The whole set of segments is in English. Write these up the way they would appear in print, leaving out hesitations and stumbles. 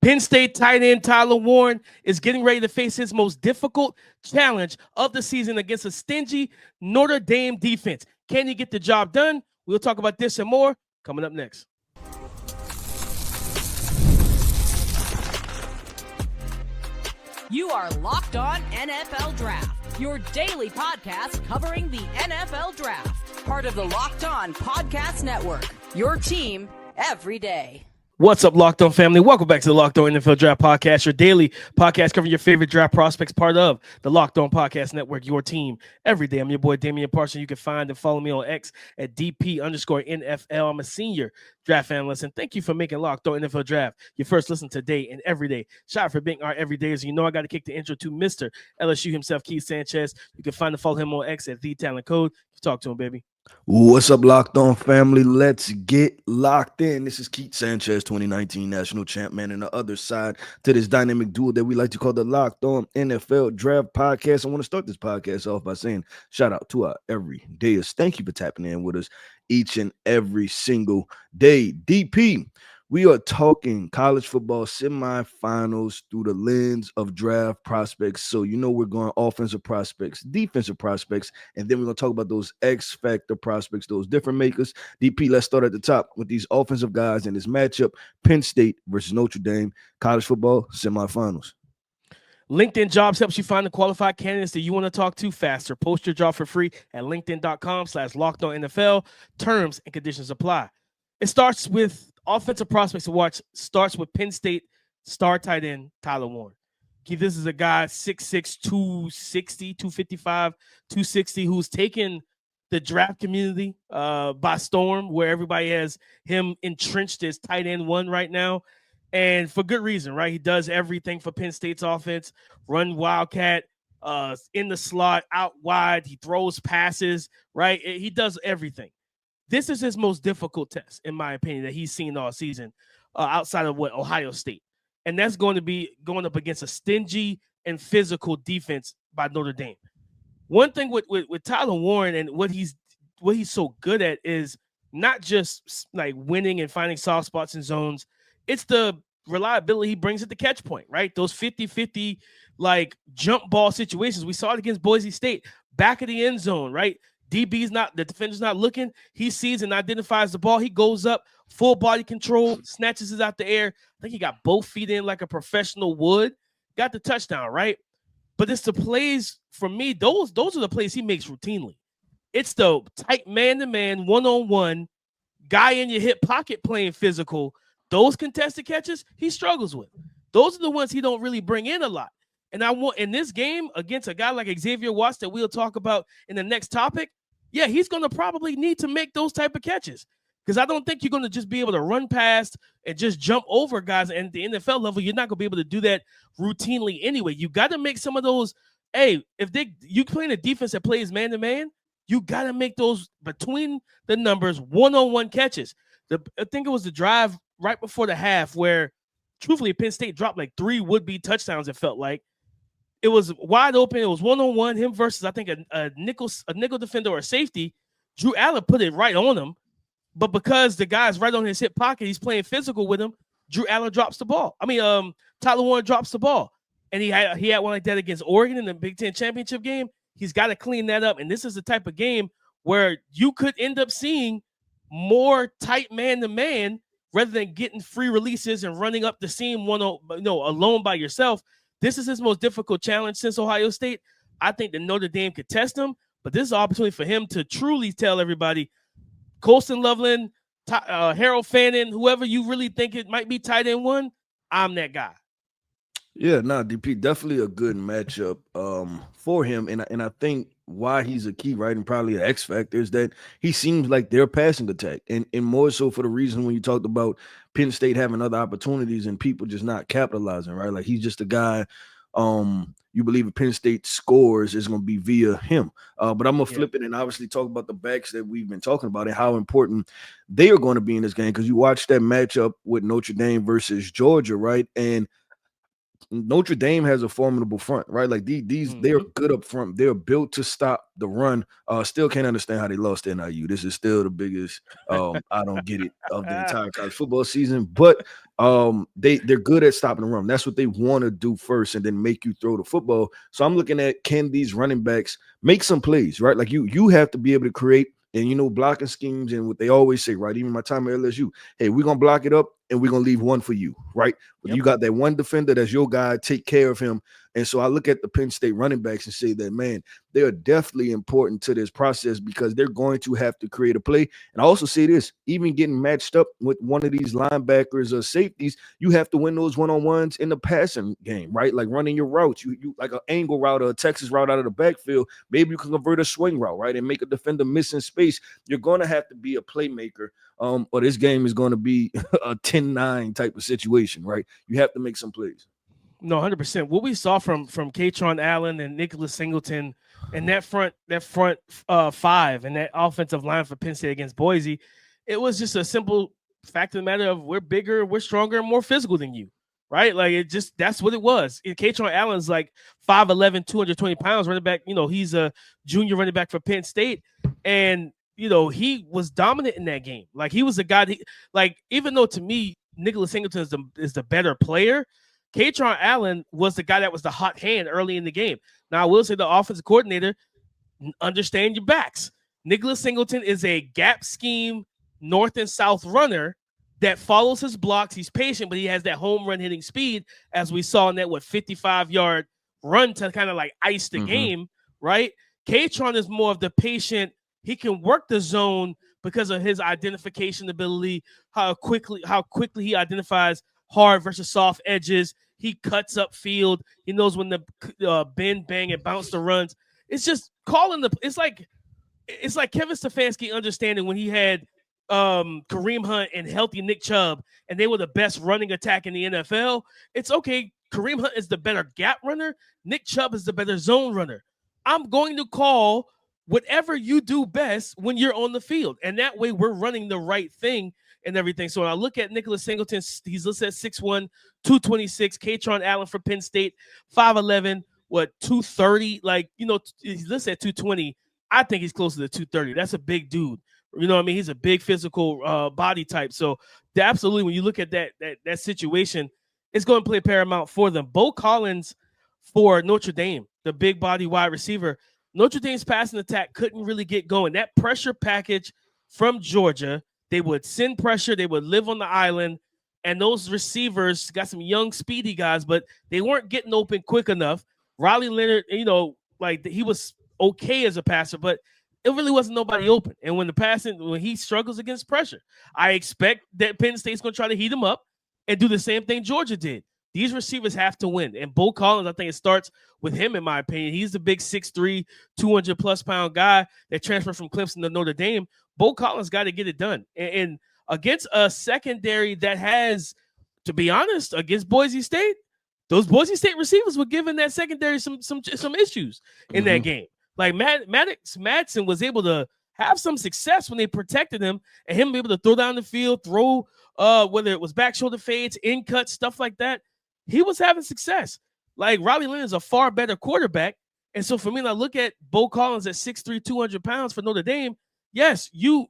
Penn State tight end Tyler Warren is getting ready to face his most difficult challenge of the season against a stingy Notre Dame defense. Can he get the job done? We'll talk about this and more coming up next. You are Locked On NFL Draft, your daily podcast covering the NFL Draft. Part of the Locked On Podcast Network, your team every day. What's up, Locked On family? Welcome back to the Locked On NFL Draft Podcast, your daily podcast covering your favorite draft prospects, part of the Locked On Podcast Network, your team every day. I'm your boy, Damian Parson. You can find and follow me on X at DP_NFL. I'm a senior draft analyst, and thank you for making Locked On NFL Draft your first listen today and every day. Shout out for being our everydayers. You know I got to kick the intro to Mr. LSU himself, Keith Sanchez. You can find and follow him on X at TheTalentCode. Talk to him, baby. What's up, Locked On family? Let's get locked in. This is Keith Sanchez, 2019 national champ, man, and the other side to this dynamic duo that we like to call the Locked On NFL Draft Podcast. I want to start this podcast off by saying shout out to our everydayers. Thank you for tapping in with us each and every single day. DP, we are talking college football semifinals through the lens of draft prospects. So, we're going offensive prospects, defensive prospects, and then we're going to talk about those X factor prospects, those different makers. DP, let's start at the top with these offensive guys in this matchup, Penn State versus Notre Dame, college football semifinals. LinkedIn Jobs helps you find the qualified candidates that you want to talk to faster. Post your job for free at linkedin.com/LockedOnNFL. Terms and conditions apply. It starts with offensive prospects to watch. Starts with Penn State star tight end Tyler Warren. This is a guy 6'6", 260, 255, 260, who's taken the draft community by storm, where everybody has him entrenched as tight end one right now. And for good reason, right? He does everything for Penn State's offense. Run wildcat, in the slot, out wide. He throws passes, right? He does everything. This is his most difficult test, in my opinion, that he's seen all season, outside of Ohio State. And that's going to be going up against a stingy and physical defense by Notre Dame. One thing with Tyler Warren and what he's so good at is not just like winning and finding soft spots in zones. It's the reliability he brings at the catch point, right? Those 50-50 like jump ball situations. We saw it against Boise State, back of the end zone, right? The defender's not looking. He sees and identifies the ball. He goes up, full body control, snatches it out the air. I think he got both feet in like a professional would. Got the touchdown, right? But it's the plays, for me, those are the plays he makes routinely. It's the tight man-to-man, one-on-one, guy in your hip pocket playing physical. Those contested catches, he struggles with. Those are the ones he don't really bring in a lot. And I want in this game against a guy like Xavier Watts that we'll talk about in the next topic, yeah, he's going to probably need to make those type of catches, because I don't think you're going to just be able to run past and just jump over guys. And at the NFL level, you're not going to be able to do that routinely anyway. You got to make some of those. Hey, if you playing a defense that plays man-to-man, you got to make those between the numbers one-on-one catches. I think it was the drive right before the half where, truthfully, Penn State dropped like 3 would-be touchdowns, it felt like. It was wide open. It was one-on-one, him versus, I think, a nickel defender or a safety. Drew Allen put it right on him. But because the guy's right on his hip pocket, he's playing physical with him, Drew Allen drops the ball. Tyler Warren drops the ball. And he had one like that against Oregon in the Big Ten championship game. He's got to clean that up. And this is the type of game where you could end up seeing more tight man-to-man rather than getting free releases and running up the seam alone by yourself. This is his most difficult challenge since Ohio State. I think that Notre Dame could test him, but this is an opportunity for him to truly tell everybody, Colston Loveland, Harold Fannin, whoever you really think it might be tight end one, I'm that guy. Yeah, DP, definitely a good matchup for him. And I think why he's a key, right, and probably an X factor is that he seems like their passing attack. And more so for the reason when you talked about Penn State having other opportunities and people just not capitalizing, right? Like he's just a guy you believe if Penn State scores is going to be via him. But I'm going to flip it and obviously talk about the backs that we've been talking about and how important they are going to be in this game, because you watch that matchup with Notre Dame versus Georgia, right? And Notre Dame has a formidable front, right? Like these they are good up front. They're built to stop the run. Still can't understand how they lost to NIU. This is still the biggest I don't get it of the entire college football season. But they're good at stopping the run. That's what they want to do first, and then make you throw the football. So I'm looking at, can these running backs make some plays, right? Like you have to be able to create. And blocking schemes and what they always say, right? Even my time at LSU, hey, we're gonna block it up and we're gonna leave one for you, right? But you got that one defender that's your guy, take care of him. And so I look at the Penn State running backs and say that, man, they are definitely important to this process because they're going to have to create a play. And I also say this, even getting matched up with one of these linebackers or safeties, you have to win those one-on-ones in the passing game, right? Like running your routes, you like an angle route or a Texas route out of the backfield. Maybe you can convert a swing route, right? And make a defender miss in space. You're going to have to be a playmaker, or this game is going to be a 10-9 type of situation, right? You have to make some plays. No, 100%. What we saw from Katron Allen and Nicholas Singleton and that front five and that offensive line for Penn State against Boise, it was just a simple fact of the matter of we're bigger, we're stronger, and more physical than you, right? Like that's what it was. Katron Allen's like 5'11", 220 pounds, running back. He's a junior running back for Penn State, and he was dominant in that game. Like he was a guy. Even though to me Nicholas Singleton is the better player, Katron Allen was the guy that was the hot hand early in the game. Now, I will say the offensive coordinator, understand your backs. Nicholas Singleton is a gap scheme north and south runner that follows his blocks. He's patient, but he has that home run hitting speed, as we saw in that 55-yard run to kind of like ice the game, right? Katron is more of the patient. He can work the zone because of his identification ability, how quickly he identifies hard versus soft edges. He cuts up field. He knows when to bend, bang, and bounce the runs. It's just calling it's like Kevin Stefanski understanding when he had Kareem Hunt and healthy Nick Chubb, and they were the best running attack in the NFL. It's okay. Kareem Hunt is the better gap runner. Nick Chubb is the better zone runner. I'm going to call whatever you do best when you're on the field. And that way we're running the right thing and everything. So when I look at Nicholas Singleton, he's listed at 6'1", 226. Katron Allen for Penn State, 5'11", 230. He's listed at 220. I think he's closer to 230. That's a big dude. You know what I mean? He's a big physical body type. So absolutely, when you look at that situation, it's going to play paramount for them. Bo Collins for Notre Dame, the big body wide receiver. Notre Dame's passing attack couldn't really get going. That pressure package from Georgia, they would send pressure, they would live on the island, and those receivers got some young, speedy guys, but they weren't getting open quick enough. Riley Leonard, he was okay as a passer, but it really wasn't nobody open. And when he struggles against pressure, I expect that Penn State's going to try to heat him up and do the same thing Georgia did. These receivers have to win. And Bo Collins, I think it starts with him, in my opinion. He's the big 6'3", 200-plus pound guy that transferred from Clemson to Notre Dame. Bo Collins got to get it done. And against a secondary that has, to be honest, against Boise State, those Boise State receivers were giving that secondary some issues in that game. Like Maddox Madsen was able to have some success when they protected him, and him able to throw down the field, throw whether it was back shoulder fades, in cuts, stuff like that. He was having success. Like Riley Leonard is a far better quarterback. And so for me, when I look at Bo Collins at 6'3", 200 pounds for Notre Dame, yes, you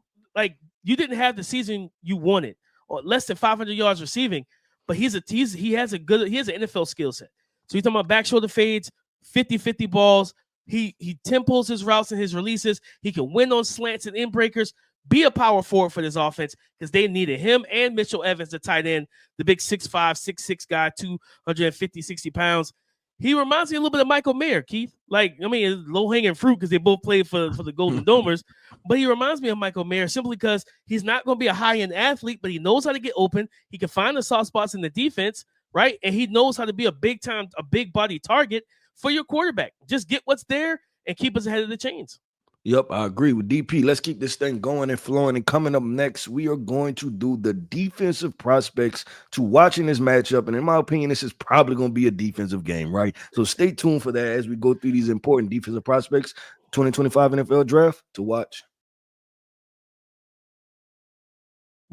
didn't have the season you wanted, or less than 500 yards receiving, but he has an NFL skill set. So you're talking about back shoulder fades, 50-50 balls. He tempos his routes and his releases. He can win on slants and in breakers. Be a power forward for this offense because they needed him and Mitchell Evans, the tight end, the big 6'5", 6'6" guy, 250, 60 pounds. He reminds me a little bit of Michael Mayer, Keith. Low-hanging fruit because they both played for the Golden Domers. But he reminds me of Michael Mayer simply because he's not going to be a high-end athlete, but he knows how to get open. He can find the soft spots in the defense, right? And he knows how to be a big-body target for your quarterback. Just get what's there and keep us ahead of the chains. Yep, I agree with DP. Let's keep this thing going and flowing. And coming up next, we are going to do the defensive prospects to watching this matchup. And in my opinion, this is probably going to be a defensive game, right? So stay tuned for that as we go through these important defensive prospects, 2025 NFL draft to watch.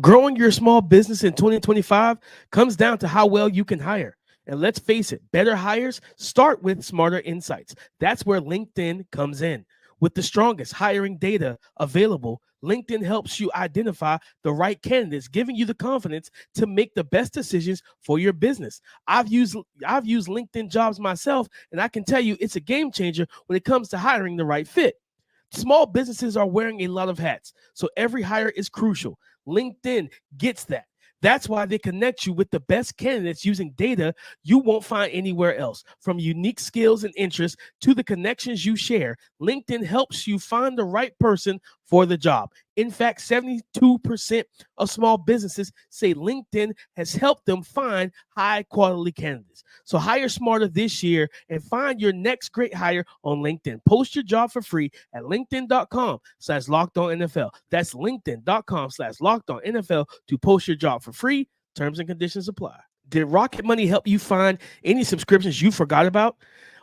Growing your small business in 2025 comes down to how well you can hire. And let's face it, better hires start with smarter insights. That's where LinkedIn comes in. With the strongest hiring data available, LinkedIn helps you identify the right candidates, giving you the confidence to make the best decisions for your business. I've used LinkedIn Jobs myself, and I can tell you it's a game changer when it comes to hiring the right fit. Small businesses are wearing a lot of hats, so every hire is crucial. LinkedIn gets that. That's why they connect you with the best candidates using data you won't find anywhere else. From unique skills and interests to the connections you share, LinkedIn helps you find the right person for the job. In fact, 72% of small businesses say LinkedIn has helped them find high quality candidates. So hire smarter this year and find your next great hire on LinkedIn. Post your job for free at linkedin.com/lockedonnfl. That's linkedin.com/lockedonnfl to post your job for free. Terms and conditions apply. Did Rocket Money help you find any subscriptions you forgot about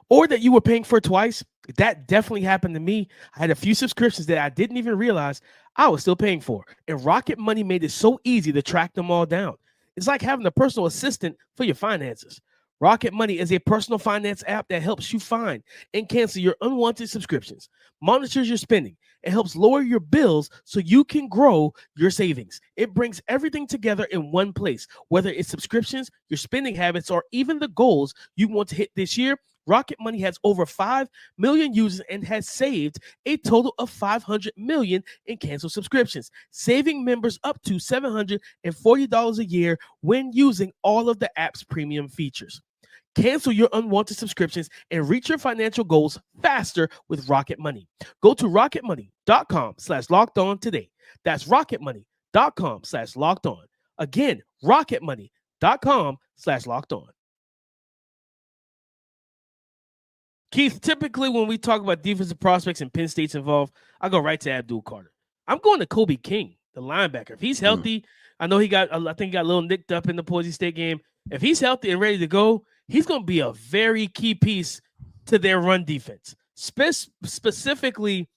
or that you were paying for twice? That definitely happened to me. I had a few subscriptions that I didn't even realize I was still paying for. And Rocket Money made it so easy to track them all down. It's like having a personal assistant for your finances. Rocket Money is a personal finance app that helps you find and cancel your unwanted subscriptions, monitors your spending, and helps lower your bills so you can grow your savings. It brings everything together in one place, whether it's subscriptions, your spending habits, or even the goals you want to hit this year. Rocket Money has over 5 million users and has saved a total of 500 million in canceled subscriptions, saving members up to $740 a year when using all of the app's premium features. Cancel your unwanted subscriptions and reach your financial goals faster with Rocket Money. Go to rocketmoney.com/locked on today. That's rocketmoney.com/locked on. Again, rocketmoney.com/locked on. Keith, typically when we talk about defensive prospects and Penn State's involved, I go right to Abdul Carter. I'm going to Kobe King, the linebacker. If he's healthy, I know I think he got a little nicked up in the Boise State game. If he's healthy and ready to go, he's going to be a very key piece to their run defense. Specifically,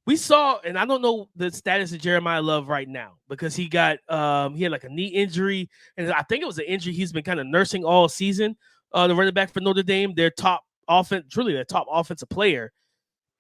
we saw, and I don't know the status of Jeremiah Love right now because he had like a knee injury, and I think it was an injury he's been kind of nursing all season. The running back for Notre Dame, their top offensive player.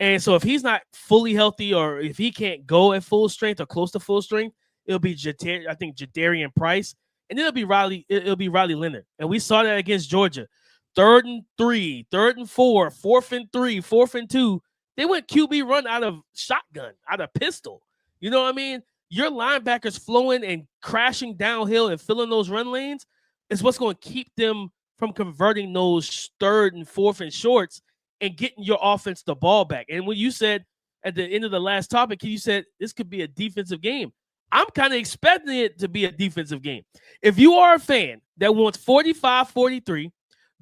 And so if he's not fully healthy or if he can't go at full strength or close to full strength, it'll be Jadarian Price, and it'll be Riley Leonard. And we saw that against Georgia. 3rd and 3, 3rd and 4, 4th and 3, 4th and 2. They went QB run out of shotgun, out of pistol. You know what I mean? Your linebackers flowing and crashing downhill and filling those run lanes is what's going to keep them from converting those 3rd and 4th and shorts and getting your offense the ball back. And when you said at the end of the last topic, you said this could be a defensive game. I'm kind of expecting it to be a defensive game. If you are a fan that wants 45-43,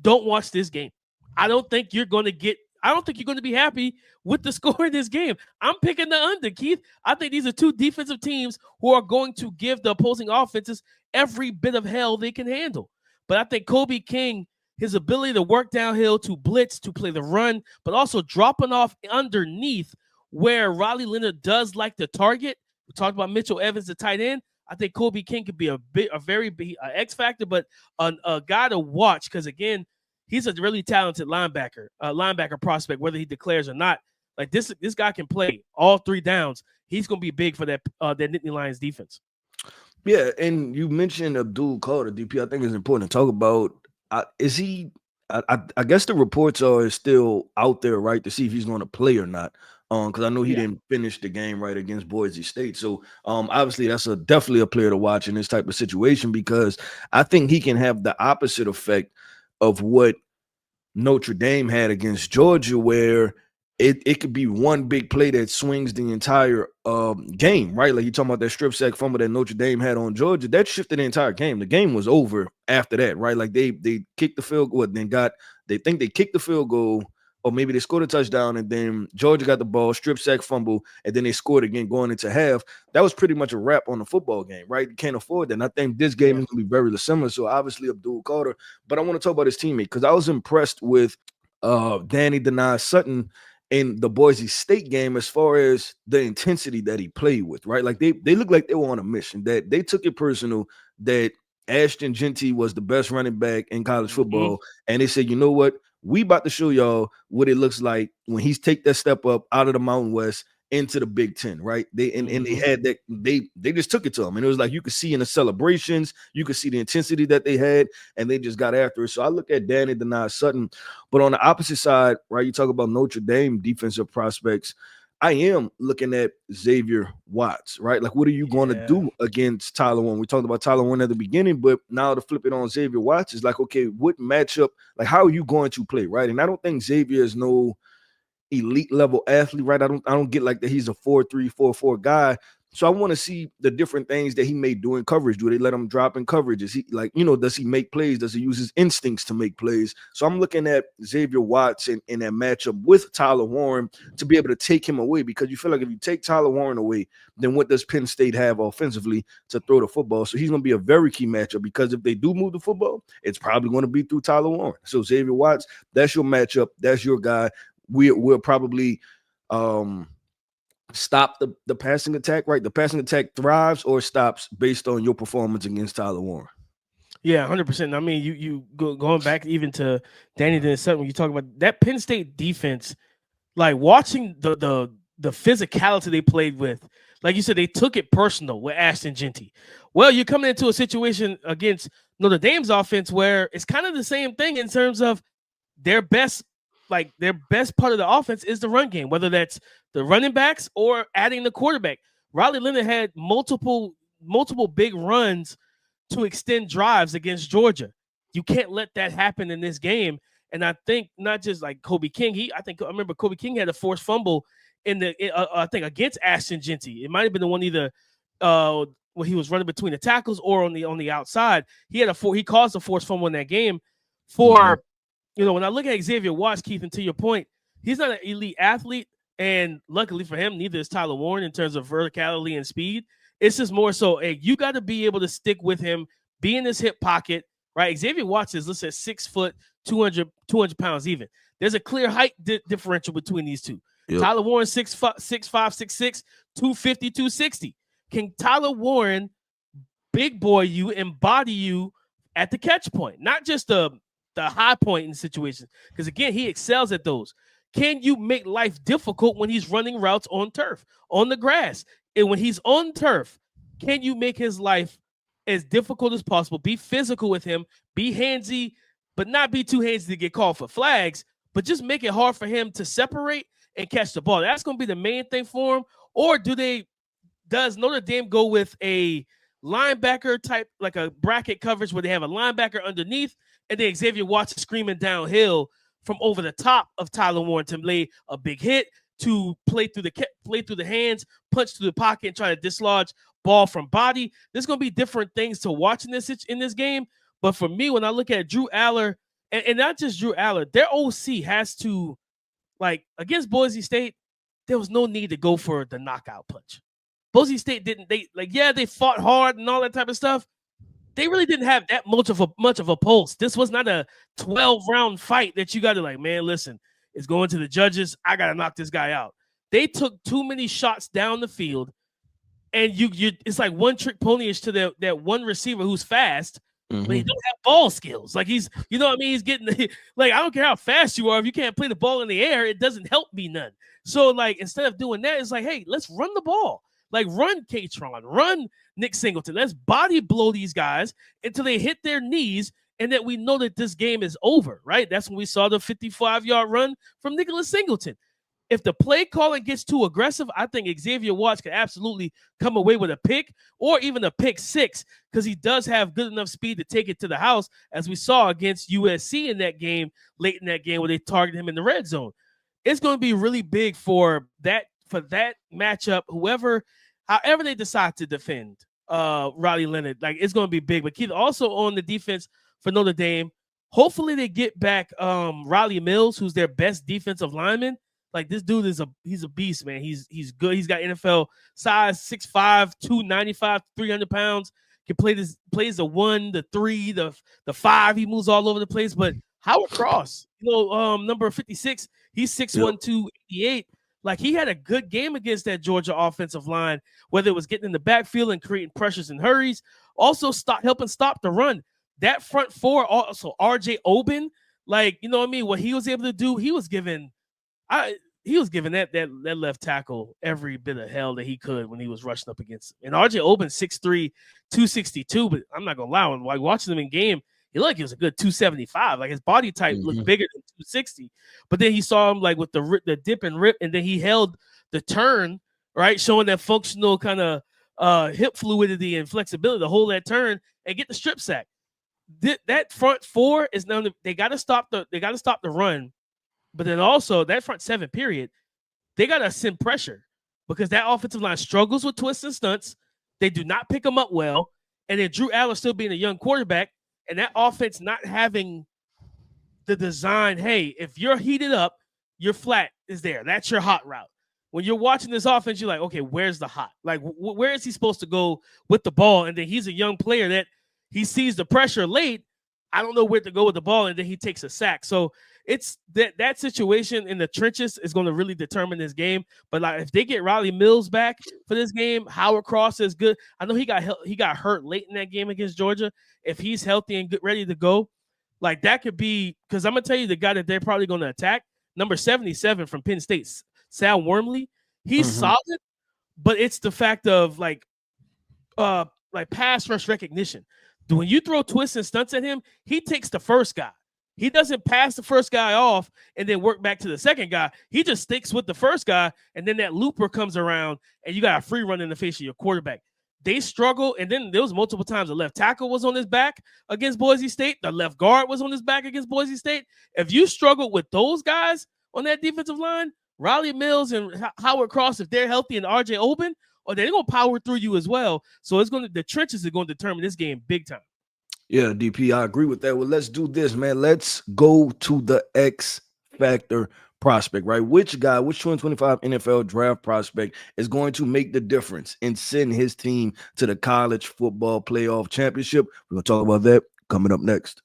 don't watch this game. I don't think you're going to be happy with the score in this game. I'm picking the under, Keith. I think these are two defensive teams who are going to give the opposing offenses every bit of hell they can handle. But I think Kobe King, his ability to work downhill, to blitz, to play the run, but also dropping off underneath where Riley Leonard does like to target. We talked about Mitchell Evans, the tight end. I think Kobe King could be a very big X factor, but a guy to watch because, again, he's a really talented linebacker prospect, whether he declares or not. Like this guy can play all 3 downs. He's going to be big for that Nittany Lions defense. Yeah, and you mentioned Abdul Carter, DP. I think it's important to talk about. Is he? I guess the reports are still out there, right, to see if he's going to play or not. Because I know he didn't finish the game right against Boise State. So obviously that's definitely a player to watch in this type of situation because I think he can have the opposite effect of what Notre Dame had against Georgia, where it could be one big play that swings the entire game, right? Like you're talking about that strip sack fumble that Notre Dame had on Georgia, that shifted the entire game. The game was over after that, right? Like they kicked the field goal, they think they kicked the field goal, or maybe they scored a touchdown, and then Georgia got the ball, strip sack fumble, and then they scored again going into half. That was pretty much a wrap on the football game, right? You can't afford that. And I think this game is going to be very similar. So obviously Abdul Carter, but I want to talk about his teammate because I was impressed with Danny Denai Sutton in the Boise State game as far as the intensity that he played with, right? Like they look like they were on a mission, that they took it personal, that Ashton Genty was the best running back in college Mm-hmm. football. And they said, you know what? We about to show y'all what it looks like when he's take that step up out of the Mountain West into the Big Ten, right? They and they had that they just took it to him. And it was like you could see in the celebrations, you could see the intensity that they had, and they just got after it. So I look at Danny Denard Sutton, but on the opposite side, right? You talk about Notre Dame defensive prospects. I am looking at Xavier Watts, right? Like, what are you going to do against Tyler Warren? We talked about Tyler Warren at the beginning, but now to flip it on Xavier Watts is like, okay, what matchup? Like, how are you going to play, right? And I don't think Xavier is no elite level athlete, right? I don't get like that he's a 4-3, 4-4 guy. So I want to see the different things that he may do in coverage. Do they let him drop in coverage? Is he like, does he make plays? Does he use his instincts to make plays? So I'm looking at Xavier Watts in that matchup with Tyler Warren to be able to take him away, because you feel like if you take Tyler Warren away, then what does Penn State have offensively to throw the football? So he's going to be a very key matchup, because if they do move the football, it's probably going to be through Tyler Warren. So Xavier Watts, that's your matchup. That's your guy. We'll probably stop the passing attack, right? The passing attack thrives or stops based on your performance against Tyler Warren. Yeah, 100%. I mean, you going back even to Danny Denard Sutton, when you talk about that Penn State defense, like watching the physicality they played with, like you said, they took it personal with Ashton Genty. Well, you're coming into a situation against Notre Dame's offense where it's kind of the same thing in terms of their best part of the offense is the run game, whether that's the running backs or adding the quarterback. Riley Leonard had multiple big runs to extend drives against Georgia. You can't let that happen in this game. And I think not just like Kobe King. I remember Kobe King had a forced fumble I think against Ashton Genty. It might have been the one either when he was running between the tackles or on the outside. He caused a forced fumble in that game. When I look at Xavier Watts, Keith, and to your point, he's not an elite athlete, and luckily for him, neither is Tyler Warren in terms of verticality and speed. It's just more so, hey, you got to be able to stick with him, be in his hip pocket, right? Xavier Watts is, let's say, 6 foot, 200 pounds even. There's a clear height differential between these two. Yep. Tyler Warren, 6'5", 6'6", 250, 260. Can Tyler Warren big boy you, embody you at the catch point, not just the high point in situations, because again, he excels at those. Can you make life difficult when he's running routes on turf, on the grass? And when he's on turf, can you make his life as difficult as possible? Be physical with him, be handsy, but not be too handsy to get called for flags, but just make it hard for him to separate and catch the ball. That's going to be the main thing for him. Or does Notre Dame go with a linebacker type, like a bracket coverage where they have a linebacker underneath, and then Xavier Watts is screaming downhill from over the top of Tyler Warren to lay a big hit, to play through the hands, punch through the pocket, and try to dislodge ball from body. There's going to be different things to watch in this game. But for me, when I look at Drew Aller, and not just Drew Aller, their OC has to, like against Boise State, there was no need to go for the knockout punch. Boise State didn't. They fought hard and all that type of stuff. They really didn't have that much of a pulse. This was not a 12-round fight that you got to man, listen, it's going to the judges. I got to knock this guy out. They took too many shots down the field, and it's like one trick pony-ish to that one receiver who's fast, but he don't have ball skills. Like he's getting like, I don't care how fast you are, if you can't play the ball in the air, it doesn't help me none. So like instead of doing that, it's like, hey, let's run the ball. Like run Katron, run Nick Singleton. Let's body blow these guys until they hit their knees, and that we know that this game is over, right? That's when we saw the 55-yard run from Nicholas Singleton. If the play calling gets too aggressive, I think Xavier Watts could absolutely come away with a pick or even a pick six, because he does have good enough speed to take it to the house, as we saw against USC in that game, late in that game where they targeted him in the red zone. It's going to be really big for that matchup, however they decide to defend Riley Leonard. Like, it's going to be big. But Keith, also on the defense for Notre Dame, hopefully they get back Riley Mills, who's their best defensive lineman. Like, this dude he's a beast, man. He's good. He's got NFL size, 6'5", 295, 300 pounds. Can plays the 1, the 3, the 5. He moves all over the place. But Howard Cross, number 56, he's 6'1", 288. Like, he had a good game against that Georgia offensive line, whether it was getting in the backfield and creating pressures and hurries, also helping stop the run. That front four, also RJ Oben, like, you know what I mean? What he was able to do, he was giving that left tackle every bit of hell that he could when he was rushing up against him. And RJ Oben 6'3", 262, but I'm not gonna lie, when like watching him in game, he looked like he was a good 275. Like his body type looked bigger than 260. But then he saw him like with the dip and rip, and then he held the turn, right, showing that functional kind of hip fluidity and flexibility to hold that turn and get the strip sack. That front four is now they got to stop the run, but then also that front seven period, they got to send pressure because that offensive line struggles with twists and stunts. They do not pick them up well, and then Drew Allen still being a young quarterback, and that offense not having the design. Hey, if you're heated up, your flat is there. That's your hot route. When you're watching this offense, you're like, okay, where's the hot? Like, where is he supposed to go with the ball? And then he's a young player that he sees the pressure late. I don't know where to go with the ball, and then he takes a sack. So it's that situation in the trenches is going to really determine this game. But like, if they get Riley Mills back for this game, Howard Cross is good. I know he got hurt late in that game against Georgia. If he's healthy and ready to go, like that could be, because I'm gonna tell you the guy that they're probably going to attack, number 77 from Penn State, Sal Wormley. He's solid, but it's the fact of like pass rush recognition. When you throw twists and stunts at him, he takes the first guy. He doesn't pass the first guy off and then work back to the second guy. He just sticks with the first guy, and then that looper comes around, and you got a free run in the face of your quarterback. They struggle, and then there was multiple times the left tackle was on his back against Boise State. The left guard was on his back against Boise State. If you struggle with those guys on that defensive line, Riley Mills and Howard Cross, if they're healthy, and RJ Oben, or they're going to power through you as well. So the trenches are going to determine this game big time. Yeah, DP, I agree with that. Well, let's do this, man. Let's go to the X Factor prospect, right? Which 2025 NFL draft prospect is going to make the difference and send his team to the college football playoff championship? We're going to talk about that coming up next.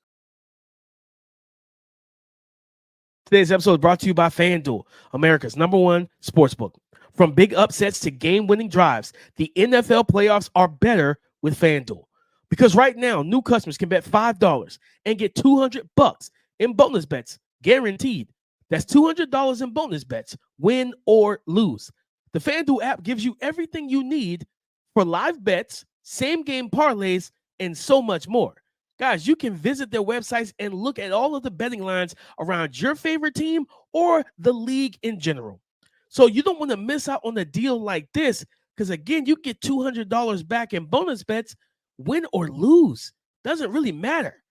Today's episode is brought to you by FanDuel, America's #1 sportsbook. From big upsets to game-winning drives, the NFL playoffs are better with FanDuel. Because right now, new customers can bet $5 and get $200 in bonus bets guaranteed. That's $200 in bonus bets, win or lose. The FanDuel app gives you everything you need for live bets, same-game parlays, and so much more. Guys, you can visit their websites and look at all of the betting lines around your favorite team or the league in general. So you don't want to miss out on a deal like this because, again, you get $200 back in bonus bets, win or lose. Doesn't really matter.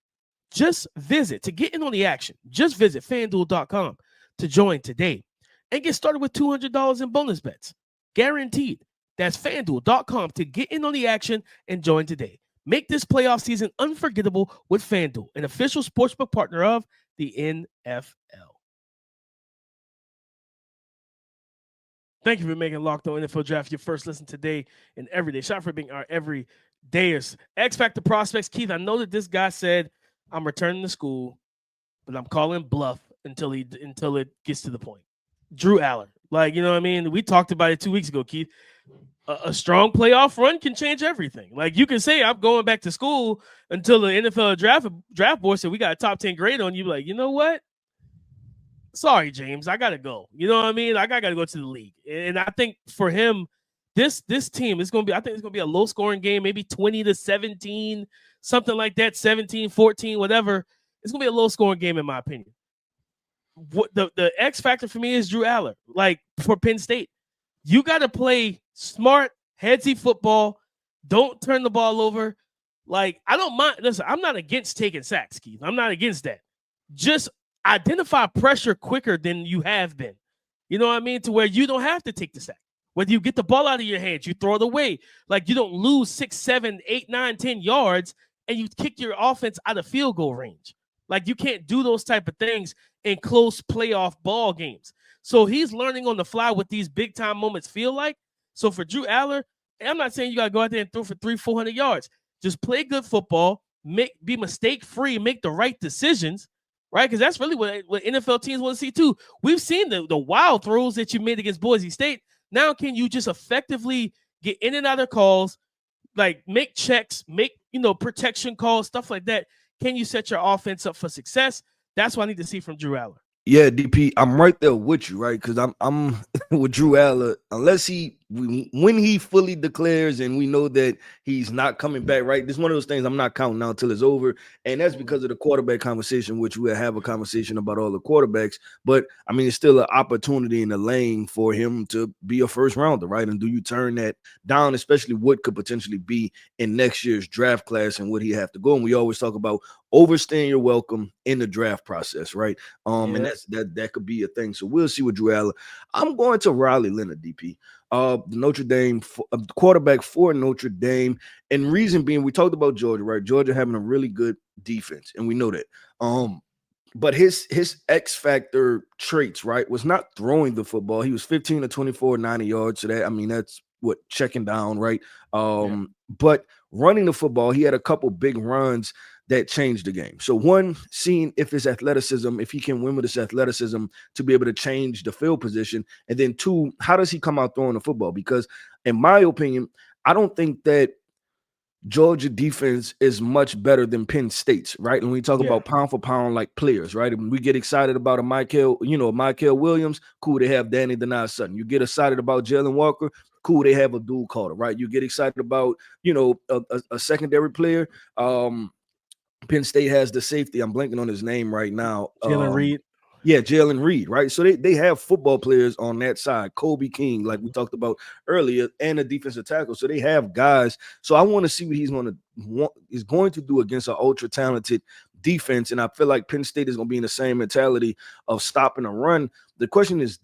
Just visit FanDuel.com to join today and get started with $200 in bonus bets. Guaranteed. That's FanDuel.com to get in on the action and join today. Make this playoff season unforgettable with FanDuel, an official sportsbook partner of the NFL. Thank you for making Locked On NFL Draft your first listen today and every day. Shout out for being our everydayers. X Factor prospects. Keith, I know that this guy said, I'm returning to school, but I'm calling bluff until it gets to the point. Drew Allen. Like, you know what I mean? We talked about it 2 weeks ago, Keith. A strong playoff run can change everything. Like, you can say, I'm going back to school until the NFL draft board said we got a top 10 grade on you. Like, you know what? Sorry, James, I got to go. You know what I mean? Like, I got to go to the league. And I think for him, this team is going to be, I think it's going to be a low scoring game, maybe 20-17, something like that, 17-14, whatever. It's going to be a low scoring game, in my opinion. What the X factor for me is Drew Allen. Like, for Penn State, you got to play smart, headsy football. Don't turn the ball over. Like, I don't mind. Listen, I'm not against taking sacks, Keith. I'm not against that. Just identify pressure quicker than you have been. You know what I mean? To where you don't have to take the sack. Whether you get the ball out of your hands, you throw it away. Like, you don't lose 6, 7, 8, 9, 10 yards and you kick your offense out of field goal range. Like, you can't do those type of things in close playoff ball games. So he's learning on the fly what these big time moments feel like. So for Drew Allen, I'm not saying you got to go out there and throw for 300-400 yards. Just play good football, be mistake free, make the right decisions, right? Because that's really what NFL teams want to see too. We've seen the wild throws that you made against Boise State. Now, can you just effectively get in and out of calls, like make checks, make protection calls, stuff like that. Can you set your offense up for success? That's what I need to see from Drew Aller. Yeah, DP, I'm right there with you, right? Because I'm with Drew Aller. Unless when he fully declares and we know that he's not coming back, right? This is one of those things I'm not counting out until it's over, and that's because of the quarterback conversation, which we'll have a conversation about all the quarterbacks. But I mean, it's still an opportunity in the lane for him to be a first rounder, right? And do you turn that down, especially what could potentially be in next year's draft class and would he have to go? And we always talk about overstaying your welcome in the draft process, right? And that could be a thing. So we'll see with Drew Aller. I'm going to Riley Leonard, DP, the Notre Dame quarterback for Notre Dame. And reason being, we talked about Georgia, right? Georgia having a really good defense, and we know that. But his X factor traits, right, was not throwing the football. He was 15 to 24, 90 yards. So that's what checking down, right? But running the football, he had a couple big runs that changed the game. So one, seeing if he can win with his athleticism to be able to change the field position. And then two, how does he come out throwing the football? Because in my opinion, I don't think that Georgia defense is much better than Penn State's, right? And we talk about pound for pound like players, right? And we get excited about a Michael Williams, cool, they have Danny Denai Sutton. You get excited about Jalen Walker, cool, they have a dual Carter, right? You get excited about, a secondary player. Penn State has the safety. I'm blanking on his name right now. Jalen Reed. Yeah, Jalen Reed, right? So they have football players on that side. Kobe King, like we talked about earlier, and a defensive tackle. So they have guys. So I want to see what he's going to do against an ultra talented defense. And I feel like Penn State is going to be in the same mentality of stopping a run. The question is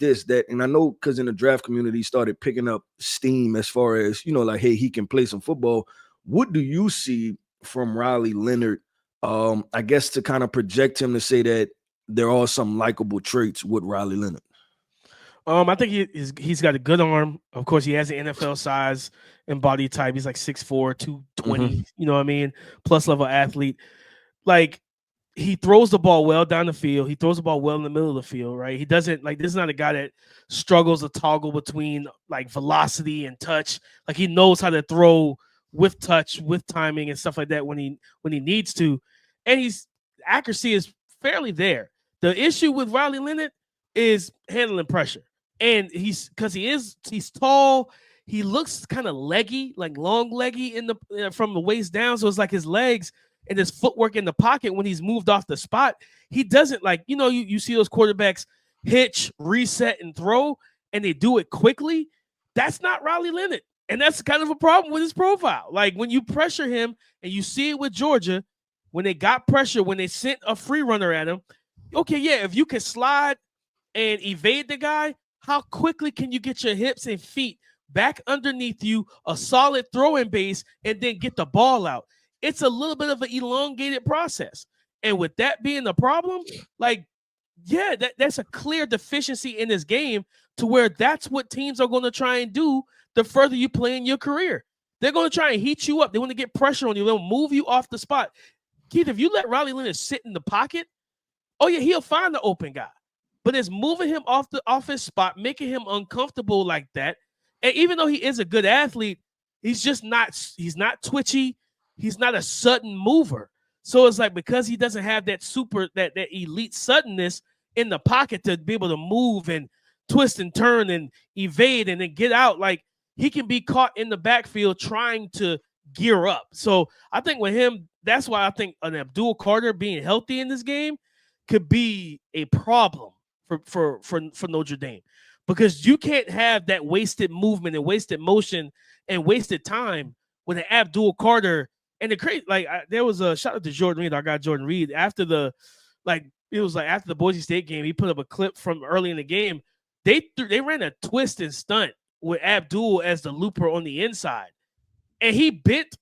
and I know because in the draft community started picking up steam as far as, like, hey, he can play some football. What do you see from Riley Leonard? I guess to kind of project him to say that there are some likable traits with Riley Leonard. I think he's got a good arm. Of course, he has an NFL size and body type. He's like 6'4", 220, you know what I mean? Plus level athlete. Like, he throws the ball well down the field. He throws the ball well in the middle of the field, right? He doesn't, like, this is not a guy that struggles to toggle between, like, velocity and touch. Like, he knows how to throw with touch, with timing and stuff like that when he needs to. And accuracy is fairly there. The issue with Riley Leonard is handling pressure. And he's tall. He looks kind of leggy, like long leggy from the waist down. So it's like his legs and his footwork in the pocket when he's moved off the spot. He doesn't you see those quarterbacks hitch, reset, and throw, and they do it quickly. That's not Riley Leonard. And that's kind of a problem with his profile. Like, when you pressure him, and you see it with Georgia, when they got pressure, when they sent a free runner at him, okay, yeah, if you can slide and evade the guy, how quickly can you get your hips and feet back underneath you, a solid throwing base, and then get the ball out? It's a little bit of an elongated process. And with that being the problem, that's a clear deficiency in this game, to where that's what teams are going to try and do the further you play in your career. They're going to try and heat you up. They want to get pressure on you. They'll move you off the spot. Keith, if you let Riley Leonard sit in the pocket, oh yeah, he'll find the open guy. But it's moving him off his spot, making him uncomfortable like that. And even though he is a good athlete, he's not twitchy. He's not a sudden mover. So it's like, because he doesn't have that elite suddenness in the pocket to be able to move and twist and turn and evade and then get out, like, he can be caught in the backfield trying to gear up. So I think with him, that's why I think an Abdul Carter being healthy in this game could be a problem for Notre Dame, because you can't have that wasted movement and wasted motion and wasted time with an Abdul Carter. And the crazy, there was a shout out to Jordan Reed, our guy Jordan Reed, after the Boise State game, he put up a clip from early in the game. They ran a twist and stunt with Abdul as the looper on the inside, and he bent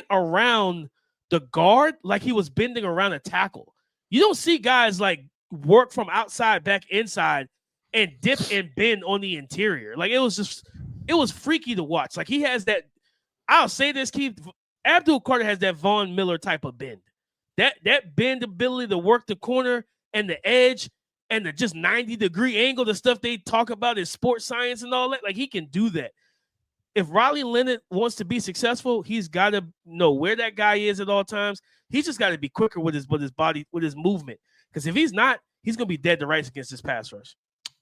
around the guard like he was bending around a tackle. You don't see guys like work from outside back inside and dip and bend on the interior. Like, it was freaky to watch. Like, he has that. I'll say this, Keith. Abdul Carter has that Von Miller type of bend. That bend ability to work the corner and the edge and the just 90-degree angle, the stuff they talk about in sports science and all that. Like, he can do that. if Riley Leonard wants to be successful, he's got to know where that guy is at all times. He's just got to be quicker with his body, with his movement. Because if he's not, he's going to be dead to rights against this pass rush.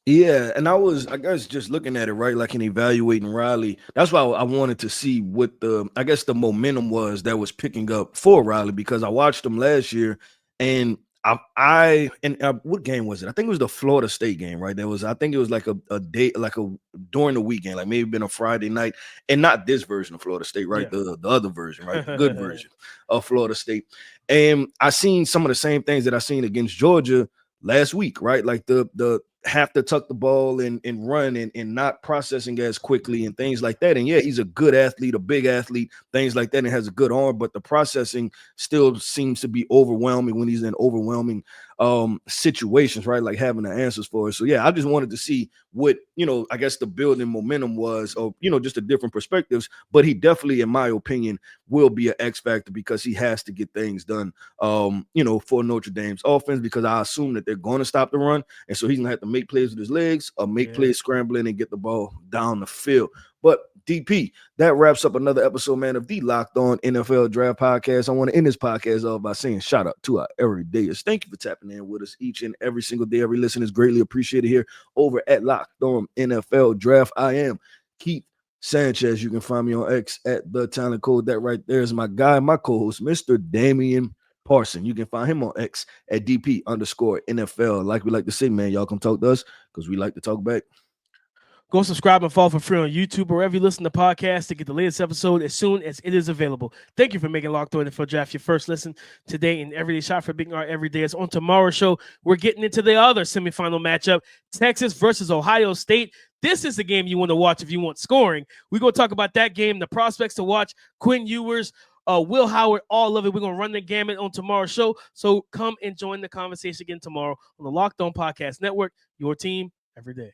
Yeah, and I guess, just looking at it, right, like in evaluating Riley, that's why I wanted to see what the momentum was that was picking up for Riley, because I watched him last year, and what game was it? I think it was the Florida State game, right? I think it was like a day, like during the weekend, like maybe been a Friday night, and not this version of Florida State, right? Yeah. The other version, right? The good version of Florida State. And I seen some of the same things that I seen against Georgia last week, right? Like the have to tuck the ball and run and not processing as quickly and things like that. And yeah, he's a good athlete, a big athlete, things like that, and has a good arm, but the processing still seems to be overwhelming when he's in overwhelming situations, right? Like having the answers for it. So yeah, I just wanted to see what, I guess the building momentum was, or, just the different perspectives. But he definitely, in my opinion, will be an X factor because he has to get things done, for Notre Dame's offense, because I assume that they're going to stop the run. And so he's going to have to make plays with his legs or make plays scrambling and get the ball down the field. But DP, that wraps up another episode, man, of the Locked On NFL Draft Podcast. I want to end this podcast off by saying shout out to our everydayers. Thank you for tapping in with us each and every single day. Every listen is greatly appreciated here over at Locked On NFL Draft. I am Keith Sanchez. You can find me on X at The Talent Code. That right there is my guy, my co-host, Mr. Damian Parson. You can find him on X at DP_NFL. Like we like to say, man, y'all come talk to us because we like to talk back. Go subscribe and follow for free on YouTube or wherever you listen to podcasts to get the latest episode as soon as it is available. Thank you for making Locked On NFL Draft your first listen today in Everyday Shot for Big R Everydayers. On tomorrow's show, we're getting into the other semifinal matchup, Texas versus Ohio State. This is the game you want to watch if you want scoring. We're going to talk about that game, the prospects to watch, Quinn Ewers, Will Howard, all of it. We're going to run the gamut on tomorrow's show. So come and join the conversation again tomorrow on the Locked On Podcast Network, your team every day.